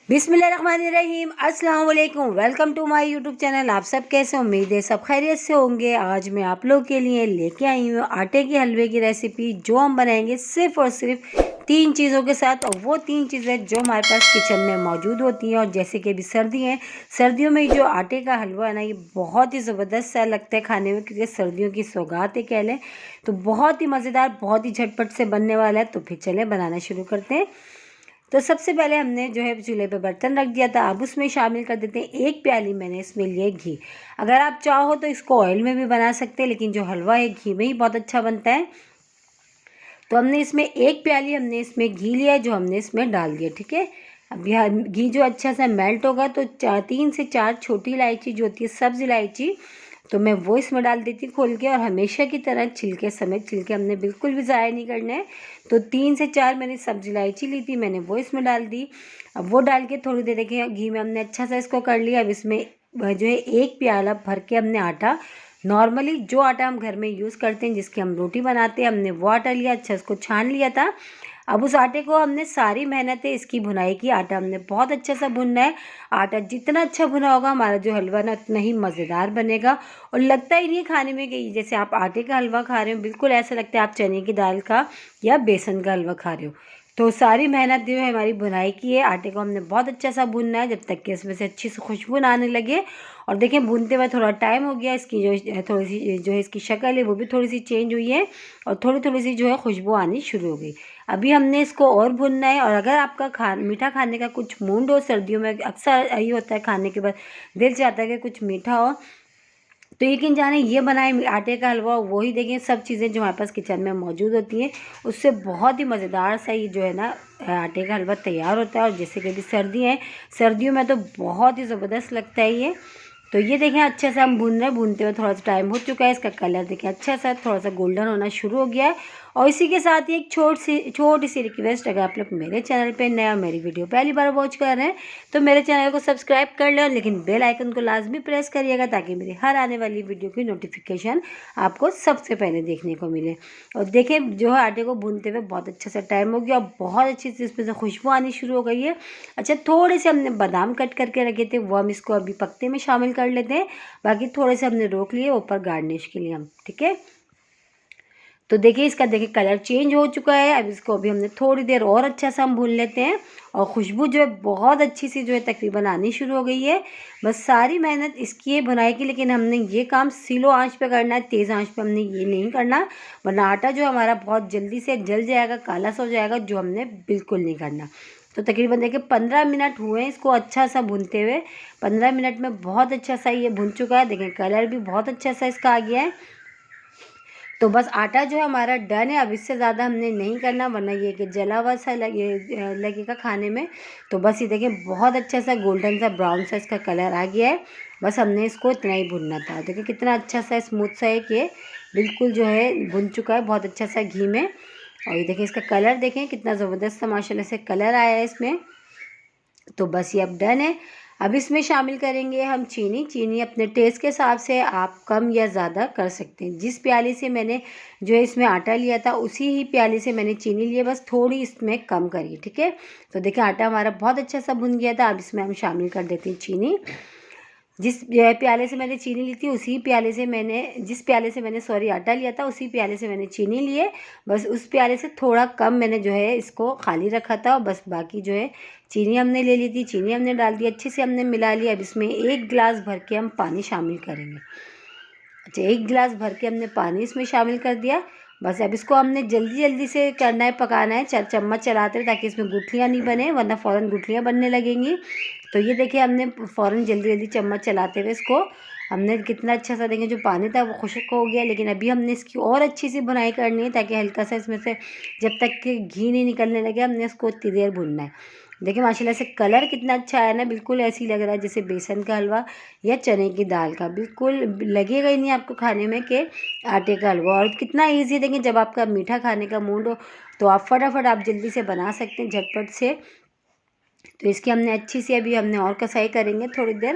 बिस्मिल्लाहिर्रहमानिर्रहीम, अस्सलाम वालेकुम। Welcome to my YouTube channel. आप सब कैसे? उम्मीद है सब खैरियत से होंगे। आज मैं आप लोग के लिए लेके आई हूँ आटे के हलवे की रेसिपी, जो हम बनाएंगे सिर्फ़ और सिर्फ 3 चीज़ों के साथ। और वो 3 चीज़ें जो हमारे पास किचन में मौजूद होती हैं। और जैसे कि अभी सर्दी है, सर्दियों में जो आटे का हलवा है ना, ये बहुत ही ज़बरदस्त सा लगता है खाने में, क्योंकि सर्दियों की सौगात है कह लें। तो बहुत ही मज़ेदार, बहुत ही झटपट से बनने वाला है। तो फिर चलें बनाना शुरू करते हैं। तो सबसे पहले हमने जो है चूल्हे पे बर्तन रख दिया था। अब उसमें शामिल कर देते हैं 1 प्याली मैंने इसमें लिया घी। अगर आप चाहो तो इसको ऑयल में भी बना सकते हैं, लेकिन जो हलवा है घी में ही बहुत अच्छा बनता है। तो हमने इसमें 1 प्याली हमने इसमें घी लिया, जो हमने इसमें डाल दिया। ठीक है, अब यह घी जो अच्छा सा मेल्ट होगा तो 3 से 4 छोटी इलायची जो होती है, सब्ज़ इलायची, तो मैं वो इसमें डाल देती खोल के। और हमेशा की तरह छिलके समेत, छिलके हमने बिल्कुल भी ज़ाया नहीं करना है। तो 3 से 4 मैंने सब्ज़ इलायची ली थी, मैंने वो इसमें डाल दी। अब वो डाल के थोड़ी देर देखिए घी में हमने अच्छा सा इसको कर लिया। अब इसमें जो है 1 प्याला भर के हमने आटा, नॉर्मली जो आटा हम घर में यूज़ करते हैं, जिसकी हम रोटी बनाते हैं, हमने वो आटा लिया, अच्छा इसको छान लिया था। अब उस आटे को हमने, सारी मेहनत है इसकी भुनाई की, आटा हमने बहुत अच्छा सा भुनना है। आटा जितना अच्छा भुना होगा हमारा जो हलवा ना, उतना ही मज़ेदार बनेगा। और लगता ही नहीं है खाने में कि जैसे आप आटे का हलवा खा रहे हो, बिल्कुल ऐसा लगता है आप चने की दाल का या बेसन का हलवा खा रहे हो। तो सारी मेहनत जो है हमारी भुनाई की है। आटे को हमने बहुत अच्छा सा भुनना है, जब तक कि इसमें से अच्छी सी खुशबू ना आने लगे। और देखिए भूनते हुए थोड़ा टाइम हो गया, इसकी जो थोड़ी सी जो है इसकी शक्ल है वो भी थोड़ी सी चेंज हुई है। और थोड़ी थोड़ी सी जो है खुशबू आनी शुरू हो गई। अभी हमने इसको और भुनना है। और अगर आपका मीठा खाने का कुछ मूड हो, सर्दियों में अक्सर यही होता है, खाने के बाद दिल चाहता है कि कुछ मीठा हो, तो यकीन जाने ये बनाए आटे का हलवा, वही देखें सब चीज़ें जो हमारे पास किचन में मौजूद होती हैं, उससे बहुत ही मज़ेदार सा ये जो है ना आटे का हलवा तैयार होता है। और जैसे कि अभी सर्दी है, सर्दियों में तो बहुत ही ज़बरदस्त लगता है ये। तो ये देखें अच्छे से हम भून रहे हैं, भूनते हुए थोड़ा सा टाइम हो चुका है। इसका कलर देखें अच्छा सा थोड़ा सा गोल्डन होना शुरू हो गया है। और इसी के साथ ही एक छोटी सी रिक्वेस्ट, अगर आप लोग मेरे चैनल पे नए और मेरी वीडियो पहली बार वॉच कर रहे हैं, तो मेरे चैनल को सब्सक्राइब कर लें, लेकिन बेल आइकन को लाजमी प्रेस करिएगा, ताकि मेरी हर आने वाली वीडियो की नोटिफिकेशन आपको सबसे पहले देखने को मिले। और देखें जो है आटे को भूनते हुए बहुत अच्छा सा टाइम हो गया, और बहुत अच्छी सी इसमें से खुशबू आनी शुरू हो गई है। अच्छा, थोड़े से हमने बादाम कट करके रखे थे, वो हम इसको अभी पकते में शामिल कर लेते हैं। बाकी थोड़े से हमने रोक लिए ऊपर गार्निश के लिए हम। ठीक है, तो देखिए इसका देखिए कलर चेंज हो चुका है। अब इसको अभी हमने थोड़ी देर और अच्छा सा हम भून लेते हैं। और खुशबू जो है बहुत अच्छी सी जो है तकरीबन आनी शुरू हो गई है। बस सारी मेहनत इसकी है भुनाई की, लेकिन हमने ये काम स्लो आंच पे करना है, तेज़ आंच पे हमने ये नहीं करना, वरना आटा जो हमारा बहुत जल्दी से जल जाएगा, काला सा हो जाएगा, जो हमने बिल्कुल नहीं करना। तो तकरीबन देखिए 15 मिनट हुए हैं इसको अच्छा सा भूनते हुए। 15 मिनट में बहुत अच्छा सा ये भुन चुका है। देखें कलर भी बहुत अच्छा सा इसका आ गया है। तो बस आटा जो है हमारा डन है। अब इससे ज़्यादा हमने नहीं करना, वरना ये कि जला हुआ सा लगेगा खाने में। तो बस ये देखिए बहुत अच्छा सा गोल्डन सा ब्राउन सा इसका कलर आ गया है। बस हमने इसको इतना ही भुनना था। देखिए कितना अच्छा सा स्मूथ सा है कि बिल्कुल जो है भुन चुका है बहुत अच्छा सा घी में। और ये देखिए इसका कलर देखें कितना ज़बरदस्त सा माशाल्लाह से कलर आया है इसमें। तो बस ये अब डन है। अब इसमें शामिल करेंगे हम चीनी। चीनी अपने टेस्ट के हिसाब से आप कम या ज़्यादा कर सकते हैं। जिस प्याली से मैंने जो है इसमें आटा लिया था, उसी ही प्याली से मैंने चीनी ली है, बस थोड़ी इसमें कम करी। ठीक है, तो देखिए आटा हमारा बहुत अच्छा सा भुन गया था। अब इसमें हम शामिल कर देते हैं चीनी। जिस प्याले से मैंने चीनी ली थी, उसी प्याले से मैंने जिस प्याले से मैंने सॉरी आटा लिया था, उसी प्याले से मैंने चीनी लिए। बस उस प्याले से थोड़ा कम मैंने जो है इसको खाली रखा था, और बस बाकी जो है चीनी हमने ले ली थी, चीनी हमने डाल दी, अच्छे से हमने मिला लिया। अब इसमें 1 गिलास भर के हम पानी शामिल करेंगे। अच्छा, 1 गिलास भर के हमने पानी इसमें शामिल कर दिया। बस अब इसको हमने जल्दी जल्दी से करना है, पकाना है, चम्मच चलाते रहे, ताकि इसमें गुठलियाँ नहीं बने, वरना फ़ौरन गुठलियाँ बनने लगेंगी। तो ये देखिए हमने फ़ौरन जल्दी जल्दी चम्मच चलाते हुए इसको हमने कितना अच्छा सा देखिए जो पानी था वो खुश्क हो गया। लेकिन अभी हमने इसकी और अच्छी सी बुनाई करनी है, ताकि हल्का सा इसमें से जब तक कि घी नहीं निकलने लगे, हमने इसको इतनी देर भूनना है। देखिए माशाल्लाह से कलर कितना अच्छा आया ना, बिल्कुल ऐसे ही लग रहा है जैसे बेसन का हलवा या चने की दाल का। बिल्कुल लगेगा ही नहीं आपको खाने में कि आटे का हलवा। और कितना ईजी है, देखिए जब आपका मीठा खाने का मूड हो, तो आप फटाफट आप जल्दी से बना सकते हैं झटपट से। तो इसकी हमने अच्छी सी अभी हमने और कसाई करेंगे थोड़ी देर।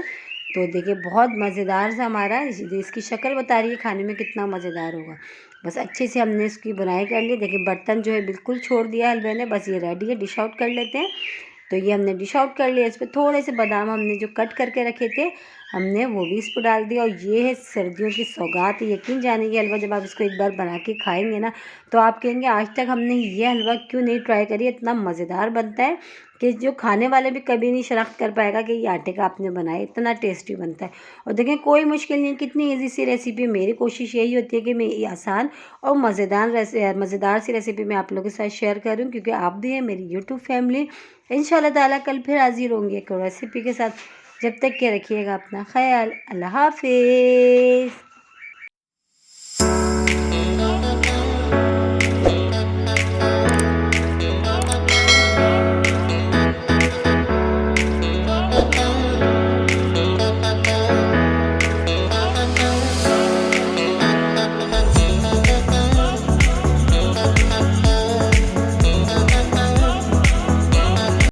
तो देखिए बहुत मज़ेदार सा हमारा इसकी शक्ल बता रही है खाने में कितना मज़ेदार होगा। बस अच्छे से हमने इसकी बुनाई कर ली। देखिए बर्तन जो है बिल्कुल छोड़ दिया हलवे ने। बस ये रेडी है, डिश आउट कर लेते हैं। तो ये हमने डिश आउट कर लिया। इस पर थोड़े से बादाम हमने जो कट करके रखे थे हमने वो भी इस पर डाल दिया। और ये है सर्दियों की सौगात। यकीन जाने ये हलवा जब आप इसको एक बार बना के खाएंगे ना तो आप कहेंगे आज तक हमने ये हलवा क्यों नहीं ट्राई करी। इतना मज़ेदार बनता है कि जो खाने वाले भी कभी नहीं शनाख्त कर पाएगा कि ये आटे का आपने बनाया। इतना टेस्टी बनता है। और देखें कोई मुश्किल नहीं, कितनी ईजी सी रेसिपी। मेरी कोशिश यही होती है कि मैं ये आसान और मज़ेदार सी रेसिपी मैं आप लोगों के साथ शेयर करूँ, क्योंकि आप भी हैं मेरी यूट्यूब फैमिली। इंशाल्लाह ताला कल फिर हाजिर होंगे एक और रेसिपी के साथ। जब तक के रखिएगा अपना ख्याल। अल्लाह हाफिज़।